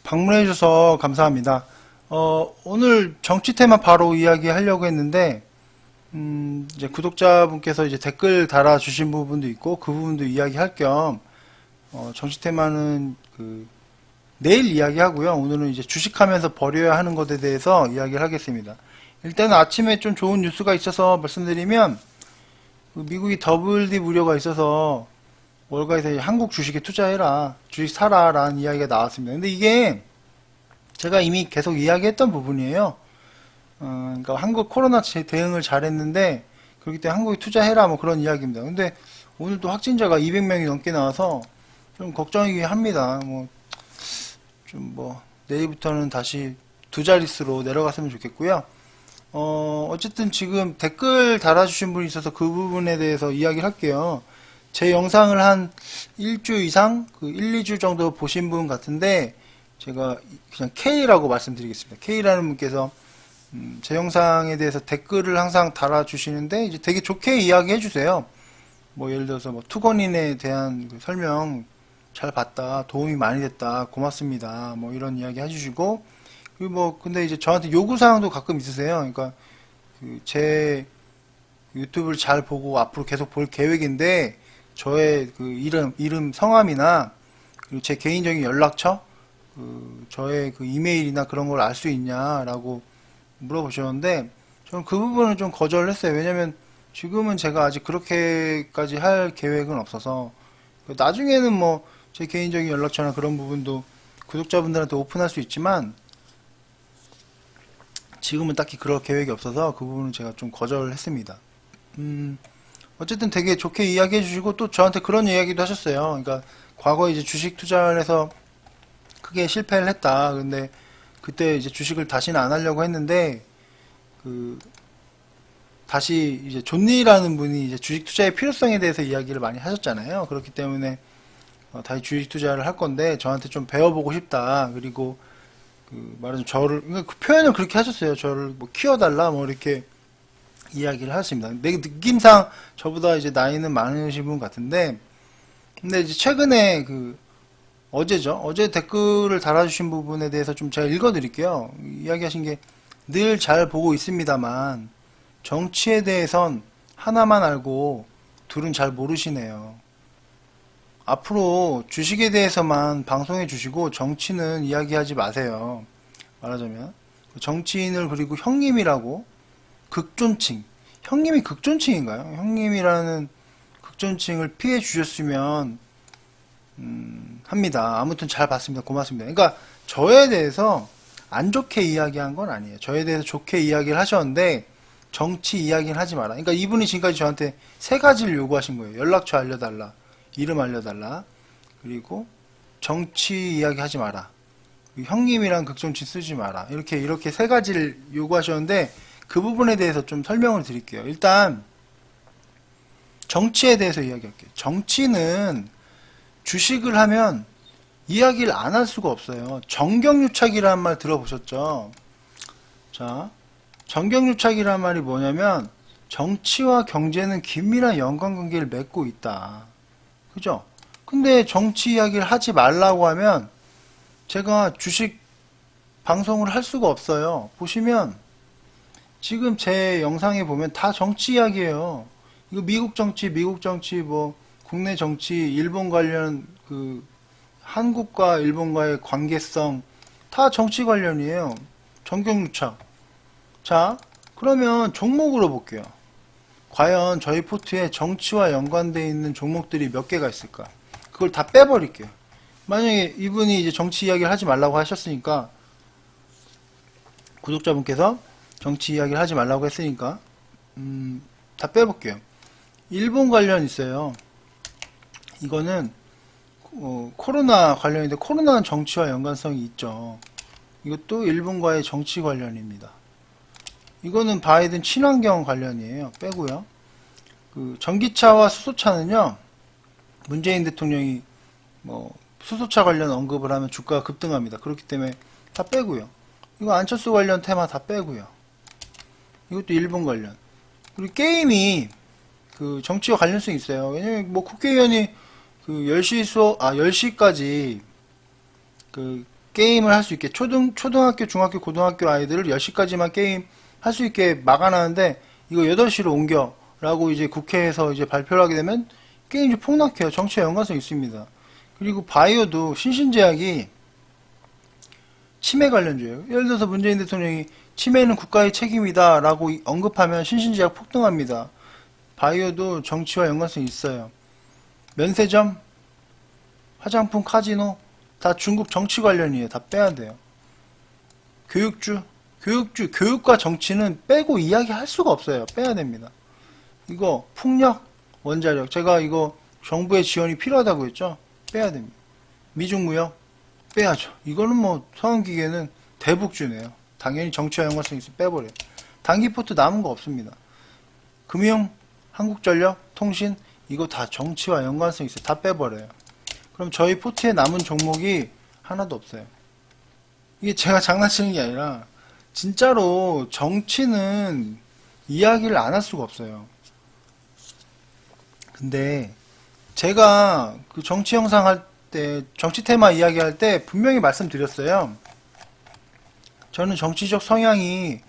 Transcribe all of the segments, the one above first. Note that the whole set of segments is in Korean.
방문해 주셔서 감사합니다. 오늘 정치 테마 바로 이야기하려고 했는데, 이제 구독자분께서 이제 댓글 달아주신 부분도 있고, 그 부분도 이야기할 겸, 정치 테마는 내일 이야기하고요. 오늘은 이제 주식하면서 버려야 하는 것에 대해서 이야기를 하겠습니다. 일단 아침에 좀 좋은 뉴스가 있어서 말씀드리면, 미국이 WD 무료가 있어서 월가에서 한국 주식에 투자해라, 주식 사라 라는 이야기가 나왔습니다. 근데 이게 제가 이미 계속 이야기했던 부분이에요. 그러니까 한국 코로나 대응을 잘했는데 그렇기 때문에 한국에 투자해라 뭐 그런 이야기입니다. 근데 오늘도 확진자가 200명이 넘게 나와서 좀 걱정이긴 합니다. 내일부터는 다시 두 자릿수로 내려갔으면 좋겠고요. 어쨌든 지금 댓글 달아주신 분이 있어서 그 부분에 대해서 이야기를 할게요. 제 영상을 한 1주 이상, 1, 2주 정도 보신 분 같은데, 제가 그냥 K라고 말씀드리겠습니다. K라는 분께서, 제 영상에 대해서 댓글을 항상 달아주시는데, 이제 되게 좋게 이야기해 주세요. 예를 들어서 투건인에 대한 설명 잘 봤다, 도움이 많이 됐다, 고맙습니다. 이런 이야기 해주시고, 그리고 근데 이제 저한테 요구사항도 가끔 있으세요. 그러니까, 제 유튜브를 잘 보고 앞으로 계속 볼 계획인데, 저의 이름, 성함이나, 그리고 제 개인적인 연락처, 저의 이메일이나 그런 걸 알 수 있냐라고 물어보셨는데, 저는 그 부분은 좀 거절을 했어요. 왜냐면 지금은 제가 아직 그렇게까지 할 계획은 없어서, 나중에는 제 개인적인 연락처나 그런 부분도 구독자분들한테 오픈할 수 있지만, 지금은 딱히 그럴 계획이 없어서 그 부분은 제가 좀 거절을 했습니다. 어쨌든 되게 좋게 이야기해 주시고 또 저한테 그런 이야기도 하셨어요. 그러니까 과거에 이제 주식 투자를 해서 크게 실패를 했다. 근데 그때 이제 주식을 다시는 안 하려고 했는데 다시 이제 존니라는 분이 이제 주식 투자의 필요성에 대해서 이야기를 많이 하셨잖아요. 그렇기 때문에 다시 주식 투자를 할 건데 저한테 좀 배워보고 싶다. 그리고 말하자면 저를 그러니까 표현을 그렇게 하셨어요. 저를 키워달라 이렇게 이야기를 하셨습니다. 내 느낌상 저보다 이제 나이는 많으신 분 같은데, 근데 이제 최근에 어제죠. 어제 댓글을 달아주신 부분에 대해서 좀 제가 읽어드릴게요. 이야기하신 게 늘 잘 보고 있습니다만 정치에 대해선 하나만 알고 둘은 잘 모르시네요. 앞으로 주식에 대해서만 방송해 주시고 정치는 이야기하지 마세요. 말하자면 정치인을 그리고 형님이라고 극존칭. 형님이 극존칭인가요? 형님이라는 극존칭을 피해 주셨으면 합니다. 아무튼 잘 봤습니다. 고맙습니다. 그러니까 저에 대해서 안 좋게 이야기한 건 아니에요. 저에 대해서 좋게 이야기를 하셨는데 정치 이야기는 하지 마라. 그러니까 이분이 지금까지 저한테 세 가지를 요구하신 거예요. 연락처 알려달라, 이름 알려달라, 그리고 정치 이야기 하지 마라, 형님이랑 극존칭 쓰지 마라. 이렇게 세 가지를 요구하셨는데 그 부분에 대해서 좀 설명을 드릴게요. 일단 정치에 대해서 이야기할게요. 정치는 주식을 하면 이야기를 안 할 수가 없어요. 정경유착이라는 말 들어보셨죠? 자, 정경유착이라는 말이 뭐냐면 정치와 경제는 긴밀한 연관관계를 맺고 있다. 그죠? 근데 정치 이야기를 하지 말라고 하면 제가 주식 방송을 할 수가 없어요. 보시면 지금 제 영상에 보면 다 정치 이야기예요. 이거 미국 정치, 국내 정치, 일본 관련 한국과 일본과의 관계성 다 정치 관련이에요. 정경유착. 자, 그러면 종목으로 볼게요. 과연 저희 포트에 정치와 연관되어 있는 종목들이 몇 개가 있을까? 그걸 다 빼버릴게요. 만약에 이분이 이제 정치 이야기를 하지 말라고 하셨으니까 구독자분께서 정치 이야기를 하지 말라고 했으니까 다 빼볼게요. 일본 관련 있어요. 이거는 코로나 관련인데 코로나는 정치와 연관성이 있죠. 이것도 일본과의 정치 관련입니다. 이거는 바이든 친환경 관련이에요. 빼고요. 전기차와 수소차는요, 문재인 대통령이 수소차 관련 언급을 하면 주가가 급등합니다. 그렇기 때문에 다 빼고요. 이거 안철수 관련 테마 다 빼고요. 이것도 일본 관련. 그리고 게임이 정치와 관련성이 있어요. 왜냐면 국회의원이 10시까지 게임을 할 수 있게 초등학교, 중학교, 고등학교 아이들을 10시까지만 게임 할 수 있게 막아놨는데 이거 8시로 옮겨 라고 이제 국회에서 이제 발표를 하게 되면 게임이 폭락해요. 정치와 연관성이 있습니다. 그리고 바이오도 신신제약이 치매 관련주예요. 예를 들어서 문재인 대통령이 치매는 국가의 책임이다 라고 언급하면 신신제약 폭등합니다. 바이오도 정치와 연관성이 있어요. 면세점, 화장품, 카지노 다 중국 정치 관련이에요. 다 빼야 돼요. 교육과 정치는 빼고 이야기할 수가 없어요. 빼야 됩니다. 이거 풍력, 원자력 제가 이거 정부의 지원이 필요하다고 했죠. 빼야 됩니다. 미중무역 빼야죠. 이거는 뭐 서강기계는 대북주네요. 당연히 정치와 연관성이 있으면 빼버려요. 단기포트 남은 거 없습니다. 금융, 한국전력, 통신 이거 다 정치와 연관성이 있어요. 다 빼버려요. 그럼 저희 포트에 남은 종목이 하나도 없어요. 이게 제가 장난치는 게 아니라 진짜로 정치는 이야기를 안 할 수가 없어요. 근데 제가 그 정치 영상 할 때, 정치 테마 이야기할 때 분명히 말씀드렸어요. 저는 정치적 성향이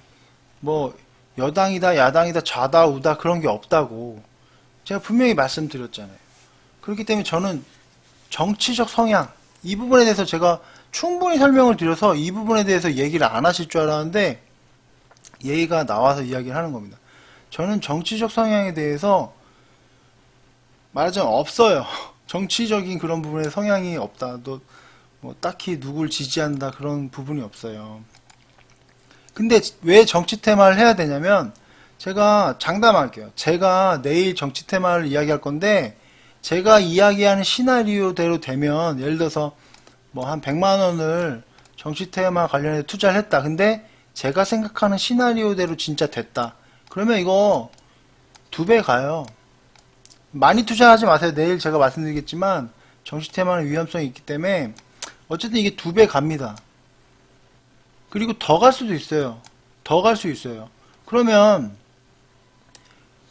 뭐 여당이다, 야당이다, 좌다, 우다 그런 게 없다고 제가 분명히 말씀드렸잖아요. 그렇기 때문에 저는 정치적 성향 이 부분에 대해서 제가 충분히 설명을 드려서 이 부분에 대해서 얘기를 안 하실 줄 알았는데 얘기가 나와서 이야기를 하는 겁니다. 저는 정치적 성향에 대해서 말하자면 없어요. 정치적인 그런 부분에 성향이 없다. 뭐 딱히 누굴 지지한다 그런 부분이 없어요. 근데 왜 정치 테마를 해야 되냐면 제가 장담할게요. 제가 내일 정치 테마를 이야기할 건데 제가 이야기하는 시나리오대로 되면 예를 들어서 뭐 한 100만 원을 정치 테마 관련해서 투자를 했다. 근데 제가 생각하는 시나리오대로 진짜 됐다. 그러면 이거 2배 가요. 많이 투자하지 마세요. 내일 제가 말씀드리겠지만 정치 테마는 위험성이 있기 때문에 어쨌든 이게 2배 갑니다. 그리고 더 갈 수도 있어요. 더 갈 수 있어요. 그러면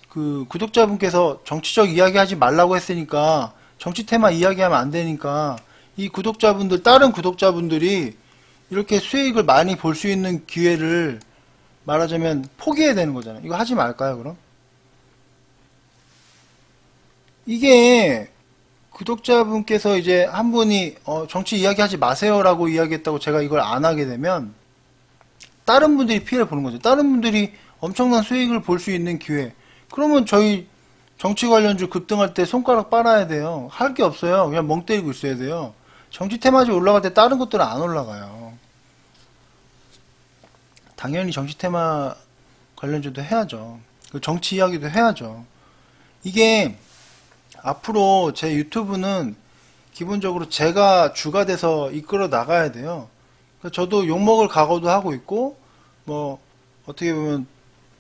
그 구독자분께서 정치적 이야기 하지 말라고 했으니까 정치 테마 이야기하면 안 되니까 이 구독자분들 다른 구독자분들이 이렇게 수익을 많이 볼 수 있는 기회를 말하자면 포기해야 되는 거잖아요. 이거 하지 말까요 그럼? 이게 구독자분께서 이제 한 분이 정치 이야기하지 마세요라고 이야기했다고 제가 이걸 안 하게 되면 다른 분들이 피해를 보는 거죠. 다른 분들이 엄청난 수익을 볼 수 있는 기회. 그러면 저희 정치 관련주 급등할 때 손가락 빨아야 돼요. 할 게 없어요. 그냥 멍 때리고 있어야 돼요. 정치 테마주 올라갈 때 다른 것들은 안 올라가요. 당연히 정치 테마 관련주도 해야죠. 정치 이야기도 해야죠. 이게 앞으로 제 유튜브는 기본적으로 제가 주가 돼서 이끌어 나가야 돼요. 저도 욕먹을 각오도 하고 있고 뭐 어떻게 보면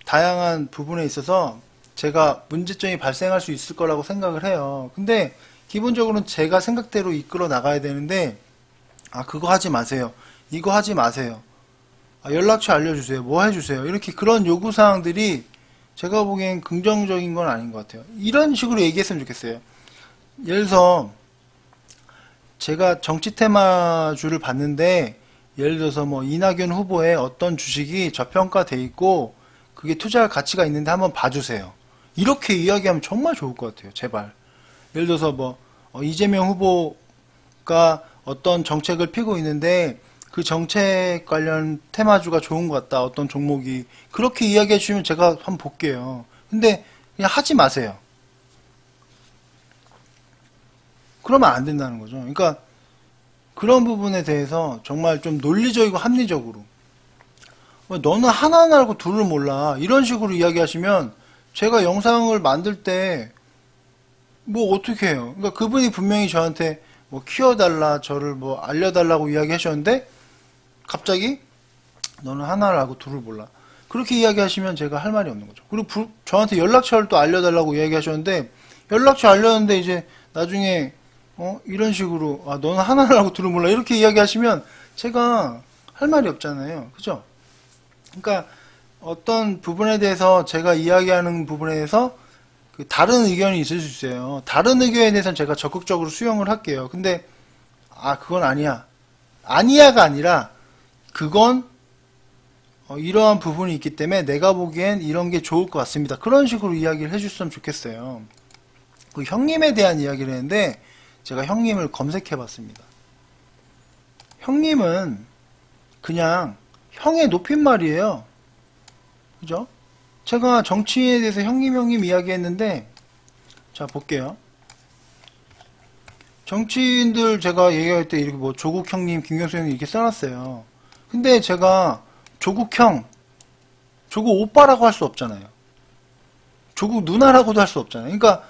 다양한 부분에 있어서 제가 문제점이 발생할 수 있을 거라고 생각을 해요. 근데 기본적으로는 제가 생각대로 이끌어 나가야 되는데 그거 하지 마세요. 이거 하지 마세요. 연락처 알려주세요. 뭐 해주세요. 이렇게 그런 요구사항들이 제가 보기엔 긍정적인 건 아닌 것 같아요. 이런 식으로 얘기했으면 좋겠어요. 예를 들어서 제가 정치 테마주를 봤는데 예를 들어서 뭐 이낙연 후보의 어떤 주식이 저평가돼 있고 그게 투자할 가치가 있는데 한번 봐주세요. 이렇게 이야기하면 정말 좋을 것 같아요. 제발. 예를 들어서 뭐 이재명 후보가 어떤 정책을 피고 있는데 그 정책 관련 테마주가 좋은 것 같다. 어떤 종목이. 그렇게 이야기해 주시면 제가 한번 볼게요. 근데 그냥 하지 마세요. 그러면 안 된다는 거죠. 그러니까 그런 부분에 대해서 정말 좀 논리적이고 합리적으로 너는 하나는 알고 둘을 몰라. 이런 식으로 이야기하시면 제가 영상을 만들 때 뭐 어떻게 해요. 그러니까 그분이 분명히 저한테 뭐 키워달라, 저를 뭐 알려달라고 이야기하셨는데 갑자기 너는 하나를 알고 둘을 몰라. 그렇게 이야기하시면 제가 할 말이 없는 거죠. 그리고 저한테 연락처를 또 알려달라고 이야기하셨는데 연락처 알렸는데 이제 나중에 이런 식으로 너는 하나를 알고 둘을 몰라 이렇게 이야기하시면 제가 할 말이 없잖아요. 그죠? 그러니까 어떤 부분에 대해서 제가 이야기하는 부분에 대해서 다른 의견이 있을 수 있어요. 다른 의견에 대해서는 제가 적극적으로 수용을 할게요. 근데 그건 아니야. 아니야가 아니라 그건 이러한 부분이 있기 때문에 내가 보기엔 이런 게 좋을 것 같습니다. 그런 식으로 이야기를 해줬으면 좋겠어요. 그 형님에 대한 이야기를 했는데 제가 형님을 검색해 봤습니다. 형님은 그냥 형의 높임말이에요. 그죠? 제가 정치인에 대해서 형님 이야기했는데, 자, 볼게요. 정치인들 제가 얘기할 때 이렇게 뭐 조국 형님, 김경수 형님 이렇게 써놨어요. 근데 제가 조국 형, 조국 오빠라고 할 수 없잖아요. 조국 누나라고도 할 수 없잖아요. 그러니까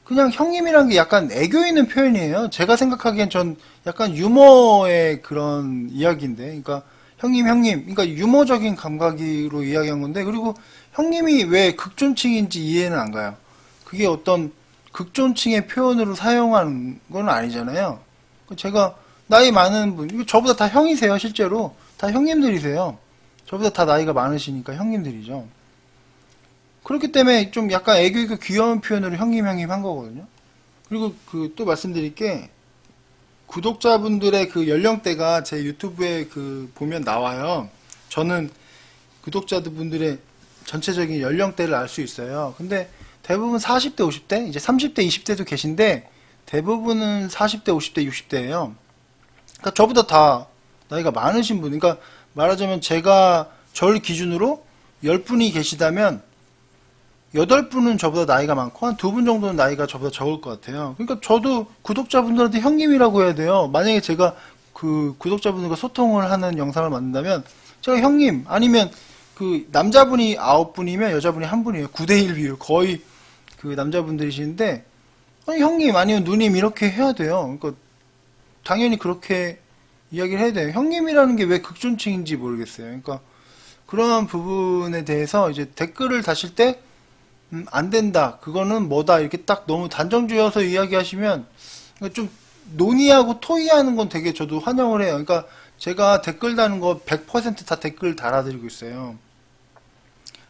그냥 형님이란 게 약간 애교 있는 표현이에요. 제가 생각하기엔 전 약간 유머의 그런 이야기인데, 그러니까 형님, 그러니까 유머적인 감각으로 이야기한 건데, 그리고 형님이 왜 극존칭인지 이해는 안 가요. 그게 어떤 극존칭의 표현으로 사용한 건 아니잖아요. 제가 나이 많은 분, 이거 저보다 다 형이세요, 실제로. 다 형님들이세요. 저보다 다 나이가 많으시니까 형님들이죠. 그렇기 때문에 좀 약간 애교 있고 귀여운 표현으로 형님 한 거거든요. 그리고 그 또 말씀드릴 게 구독자분들의 그 연령대가 제 유튜브에 그 보면 나와요. 저는 구독자분들의 전체적인 연령대를 알 수 있어요. 근데 대부분 40대, 50대, 이제 30대, 20대도 계신데 대부분은 40대, 50대, 60대예요. 그러니까 저보다 다 나이가 많으신 분. 그러니까 말하자면 제가 절 기준으로 10분이 계시다면 8분은 저보다 나이가 많고 한 2분 정도는 나이가 저보다 적을 것 같아요. 그러니까 저도 구독자분들한테 형님이라고 해야 돼요. 만약에 제가 그 구독자분들과 소통을 하는 영상을 만든다면 제가 형님 아니면 그 남자분이 9분이면 여자분이 1분이에요. 9대1 비율 거의 그 남자분들이시는데 아니, 형님 아니면 누님 이렇게 해야 돼요. 그러니까 당연히 그렇게 이야기를 해야 돼요. 형님이라는 게 왜 극존칭인지 모르겠어요. 그러니까 그런 부분에 대해서 이제 댓글을 다실 때 안 된다. 그거는 뭐다. 이렇게 딱 너무 단정지어서 이야기하시면 좀 논의하고 토의하는 건 되게 저도 환영을 해요. 그러니까 제가 댓글 다는 거 100% 다 댓글 달아드리고 있어요.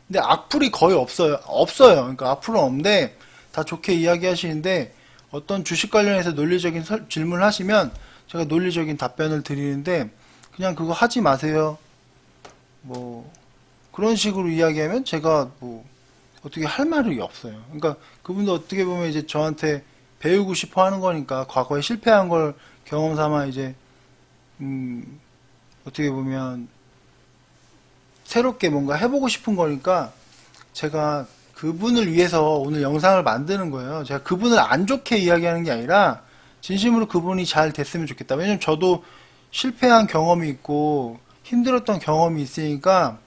근데 악플이 거의 없어요. 그러니까 악플은 없는데 다 좋게 이야기하시는데 어떤 주식 관련해서 논리적인 질문을 하시면 제가 논리적인 답변을 드리는데 그냥 그거 하지 마세요. 뭐 그런 식으로 이야기하면 제가 뭐 어떻게 할 말이 없어요. 그러니까 그분도 어떻게 보면 이제 저한테 배우고 싶어 하는 거니까 과거에 실패한 걸 경험 삼아 이제 어떻게 보면 새롭게 뭔가 해보고 싶은 거니까 제가 그분을 위해서 오늘 영상을 만드는 거예요. 제가 그분을 안 좋게 이야기하는 게 아니라 진심으로 그분이 잘 됐으면 좋겠다. 왜냐면 저도 실패한 경험이 있고 힘들었던 경험이 있으니까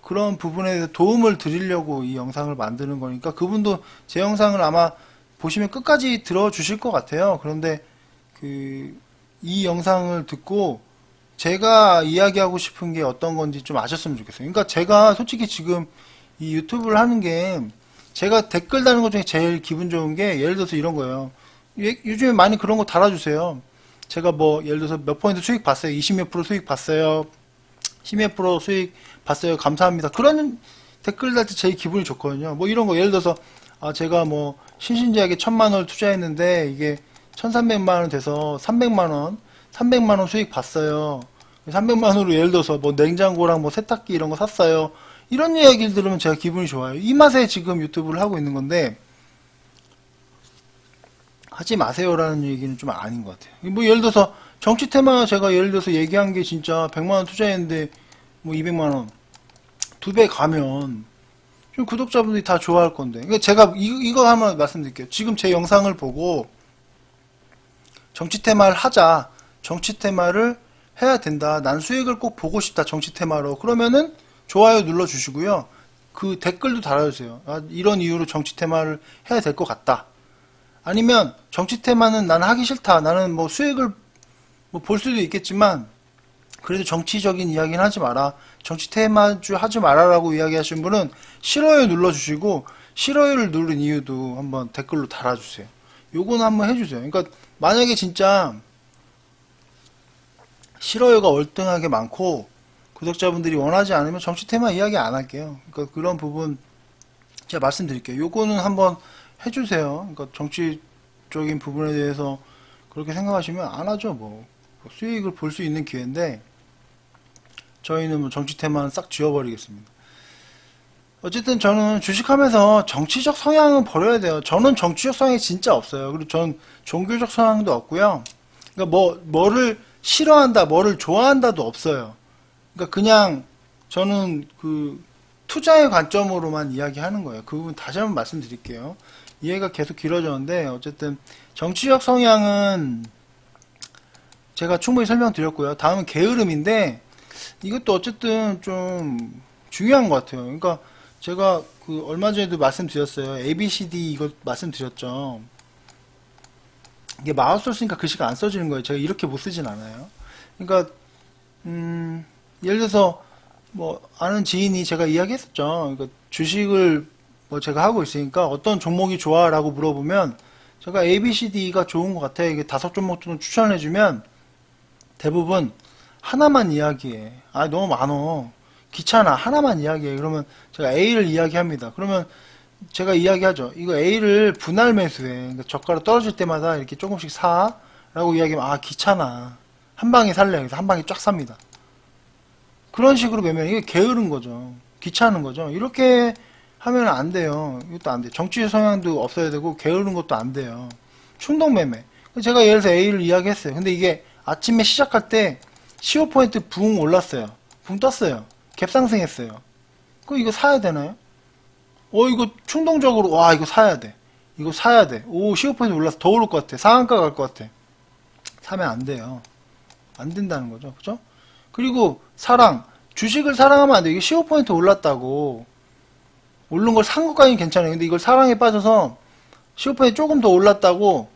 그런 부분에 대해서 도움을 드리려고 이 영상을 만드는 거니까 그분도 제 영상을 아마 보시면 끝까지 들어주실 것 같아요. 그런데 이 영상을 듣고 제가 이야기하고 싶은 게 어떤 건지 좀 아셨으면 좋겠어요. 그러니까 제가 솔직히 지금 이 유튜브를 하는 게 제가 댓글 다는 것 중에 제일 기분 좋은 게 예를 들어서 이런 거예요. 요즘에 많이 그런 거 달아주세요. 제가 뭐 예를 들어서 몇 퍼센트 수익 봤어요. 20몇 프로 수익 봤어요. 10몇 프로 수익 봤어요. 감사합니다. 그런 댓글 달 때 제일 기분이 좋거든요. 뭐 이런 거 예를 들어서 제가 뭐 신신지하게 1000만원을 투자했는데 이게 1300만원 돼서 300만원 수익 봤어요. 300만원으로 예를 들어서 뭐 냉장고랑 뭐 세탁기 이런 거 샀어요. 이런 이야기를 들으면 제가 기분이 좋아요. 이 맛에 지금 유튜브를 하고 있는 건데 하지 마세요라는 얘기는 좀 아닌 것 같아요. 뭐 예를 들어서 정치 테마 제가 예를 들어서 얘기한 게 진짜 100만원 투자했는데 뭐 200만원 2배 가면 좀 구독자분들이 다 좋아할 건데. 그러니까 제가 이거 한번 말씀드릴게요. 지금 제 영상을 보고 정치 테마를 하자. 정치 테마를 해야 된다. 난 수익을 꼭 보고 싶다. 정치 테마로. 그러면은 좋아요 눌러주시고요. 그 댓글도 달아주세요. 이런 이유로 정치 테마를 해야 될 것 같다. 아니면 정치 테마는 나는 하기 싫다. 나는 뭐 수익을 뭐 볼 수도 있겠지만 그래도 정치적인 이야기는 하지 마라. 정치 테마주 하지 마라라고 이야기하신 분은 싫어요 눌러주시고 싫어요를 누른 이유도 한번 댓글로 달아주세요. 요거는 한번 해주세요. 그러니까 만약에 진짜 싫어요가 월등하게 많고 구독자분들이 원하지 않으면 정치 테마 이야기 안 할게요. 그러니까 그런 부분 제가 말씀드릴게요. 요거는 한번 해주세요. 그러니까 정치적인 부분에 대해서 그렇게 생각하시면 안 하죠. 뭐 수익을 볼 수 있는 기회인데 저희는 뭐 정치 테마는 싹 지워버리겠습니다. 어쨌든 저는 주식하면서 정치적 성향은 버려야 돼요. 저는 정치적 성향이 진짜 없어요. 그리고 전 종교적 성향도 없고요. 그러니까 뭐를 싫어한다, 뭐를 좋아한다도 없어요. 그러니까 그냥 저는 그 투자의 관점으로만 이야기하는 거예요. 그 부분 다시 한번 말씀드릴게요. 이해가 계속 길어졌는데 어쨌든 정치적 성향은 제가 충분히 설명드렸고요. 다음은 게으름인데 이것도 어쨌든 좀 중요한 것 같아요. 그러니까 제가 그 얼마 전에도 말씀드렸어요. ABCD 이거 말씀드렸죠. 이게 마우스로 쓰니까 글씨가 안 써지는 거예요. 제가 이렇게 못 쓰진 않아요. 그러니까 예를 들어서 뭐 아는 지인이 제가 이야기했었죠. 그러니까 주식을 뭐 제가 하고 있으니까 어떤 종목이 좋아라고 물어보면 제가 ABCD가 좋은 것 같아. 이게 5종목 정도 추천을 해주면 대부분 하나만 이야기해. 아 너무 많어. 귀찮아. 하나만 이야기해. 그러면 제가 A를 이야기합니다. 그러면 제가 이야기하죠. 이거 A를 분할 매수해. 그러니까 저가로 떨어질 때마다 이렇게 조금씩 사. 라고 이야기하면 아 귀찮아. 한 방에 살래. 그래서 한 방에 쫙 삽니다. 그런 식으로 매면 이게 게으른 거죠. 귀찮은 거죠. 이렇게 하면 안 돼요. 이것도 안 돼요. 정치적 성향도 없어야 되고 게으른 것도 안 돼요. 충동 매매. 제가 예를 들어서 A를 이야기했어요. 근데 이게 아침에 시작할 때 15% 붕 올랐어요. 붕 떴어요. 갭 상승했어요. 그럼 이거 사야 되나요? 이거 충동적으로 와 이거 사야 돼. 이거 사야 돼. 오 15% 올라서 더 오를 것 같아. 상한가 갈 것 같아. 사면 안 돼요. 안 된다는 거죠. 그죠? 그리고 사랑. 주식을 사랑하면 안 돼. 이게 15% 올랐다고. 오른 걸 산 것까지는 괜찮아요. 근데 이걸 사랑에 빠져서 15% 조금 더 올랐다고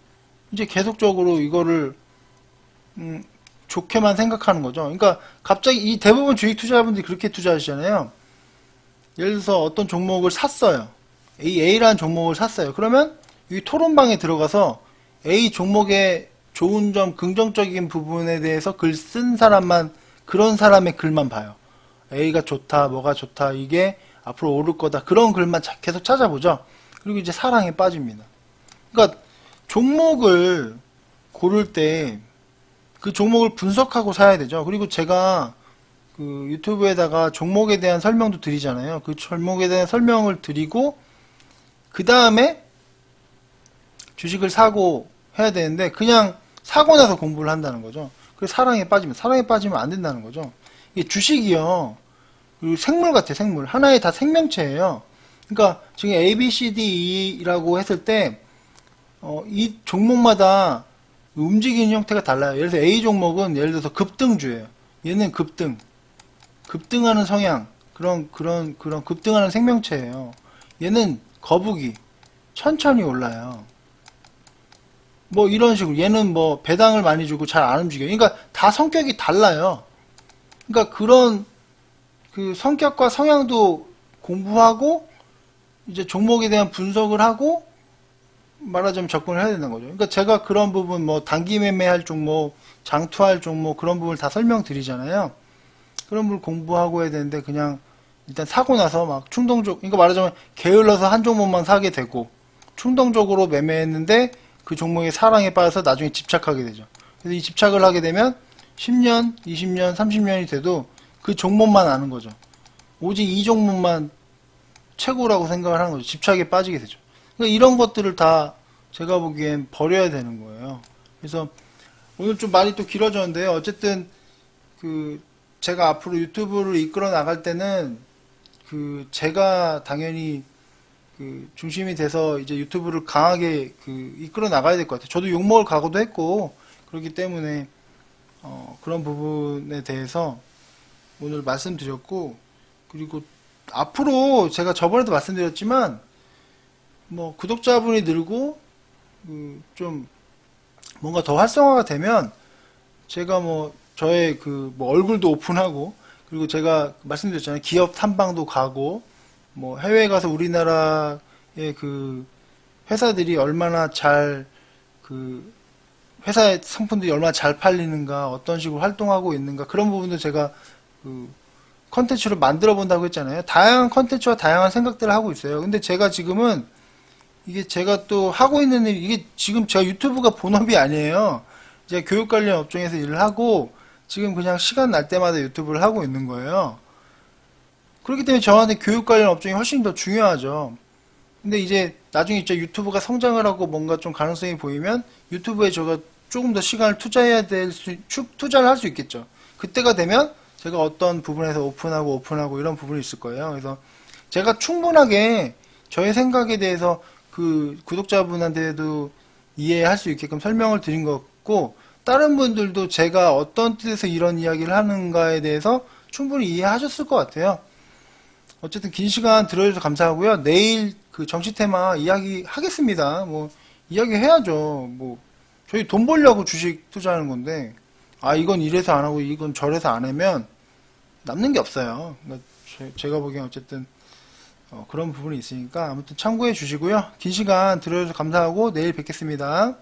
이제 계속적으로 이거를 좋게만 생각하는 거죠. 그러니까 갑자기 이 대부분 주식 투자자분들이 그렇게 투자하시잖아요. 예를 들어서 어떤 종목을 샀어요. A라는 종목을 샀어요. 그러면 이 토론방에 들어가서 A 종목의 좋은 점, 긍정적인 부분에 대해서 글 쓴 사람만, 그런 사람의 글만 봐요. A가 좋다, 뭐가 좋다, 이게 앞으로 오를 거다. 그런 글만 계속 찾아보죠. 그리고 이제 사랑에 빠집니다. 그러니까 종목을 고를 때 그 종목을 분석하고 사야 되죠. 그리고 제가 그 유튜브에다가 종목에 대한 설명도 드리잖아요. 그 종목에 대한 설명을 드리고 그 다음에 주식을 사고 해야 되는데 그냥 사고 나서 공부를 한다는 거죠. 그래서 사랑에 빠지면 안 된다는 거죠. 이게 주식이요. 그리고 생물 같아요. 생물. 하나의 다 생명체예요. 그러니까 지금 A, B, C, D, E라고 했을 때 이 종목마다 움직이는 형태가 달라요. 예를 들어서 A 종목은 예를 들어서 급등주예요. 얘는 급등하는 성향, 그런 급등하는 생명체예요. 얘는 거북이, 천천히 올라요. 뭐 이런 식으로 얘는 뭐 배당을 많이 주고 잘 안 움직여요. 그러니까 다 성격이 달라요. 그러니까 그런 그 성격과 성향도 공부하고 이제 종목에 대한 분석을 하고 말하자면 접근을 해야 된다는 거죠. 그러니까 제가 그런 부분 뭐 단기 매매할 종목, 장투할 종목 그런 부분을 다 설명드리잖아요. 그런 부분을 공부하고 해야 되는데 그냥 일단 사고 나서 막 그러니까 말하자면 게을러서 한 종목만 사게 되고 충동적으로 매매했는데 그 종목의 사랑에 빠져서 나중에 집착하게 되죠. 그래서 이 집착을 하게 되면 10년, 20년, 30년이 돼도 그 종목만 아는 거죠. 오직 이 종목만 최고라고 생각을 하는 거죠. 집착에 빠지게 되죠. 그러니까 이런 것들을 다 제가 보기엔 버려야 되는 거예요. 그래서 오늘 좀 많이 또 길어졌는데요. 어쨌든 그 제가 앞으로 유튜브를 이끌어 나갈 때는 그 제가 당연히 그 중심이 돼서 이제 유튜브를 강하게 그 이끌어 나가야 될 것 같아요. 저도 욕먹을 각오도 했고 그렇기 때문에 그런 부분에 대해서 오늘 말씀드렸고 그리고 앞으로 제가 저번에도 말씀드렸지만 뭐 구독자분이 늘고 좀 뭔가 더 활성화가 되면 제가 뭐 저의 그 뭐 얼굴도 오픈하고 그리고 제가 말씀드렸잖아요. 기업 탐방도 가고 뭐 해외에 가서 우리나라의 그 회사들이 얼마나 잘 그 회사의 상품들이 얼마나 잘 팔리는가 어떤 식으로 활동하고 있는가 그런 부분도 제가 그 컨텐츠를 만들어 본다고 했잖아요. 다양한 컨텐츠와 다양한 생각들을 하고 있어요. 근데 제가 지금은 이게 제가 또 하고 있는 일, 이게 지금 제가 유튜브가 본업이 아니에요. 이제 교육 관련 업종에서 일을 하고 지금 그냥 시간 날 때마다 유튜브를 하고 있는 거예요. 그렇기 때문에 저한테 교육 관련 업종이 훨씬 더 중요하죠. 근데 이제 나중에 이제 유튜브가 성장을 하고 뭔가 좀 가능성이 보이면 유튜브에 제가 조금 더 시간을 투자를 할 수 있겠죠. 그때가 되면 제가 어떤 부분에서 오픈하고 이런 부분이 있을 거예요. 그래서 제가 충분하게 저의 생각에 대해서 그 구독자분한테도 이해할 수 있게끔 설명을 드린 것 같고, 다른 분들도 제가 어떤 뜻에서 이런 이야기를 하는가에 대해서 충분히 이해하셨을 것 같아요. 어쨌든 긴 시간 들어주셔서 감사하고요. 내일 그 정치 테마 이야기 하겠습니다. 뭐 이야기 해야죠. 뭐 저희 돈 벌려고 주식 투자하는 건데, 아 이건 이래서 안 하고 이건 저래서 안 하면 남는 게 없어요. 그러니까 제가 보기엔 어쨌든 그런 부분이 있으니까 아무튼 참고해 주시고요. 긴 시간 들어주셔서 감사하고 내일 뵙겠습니다.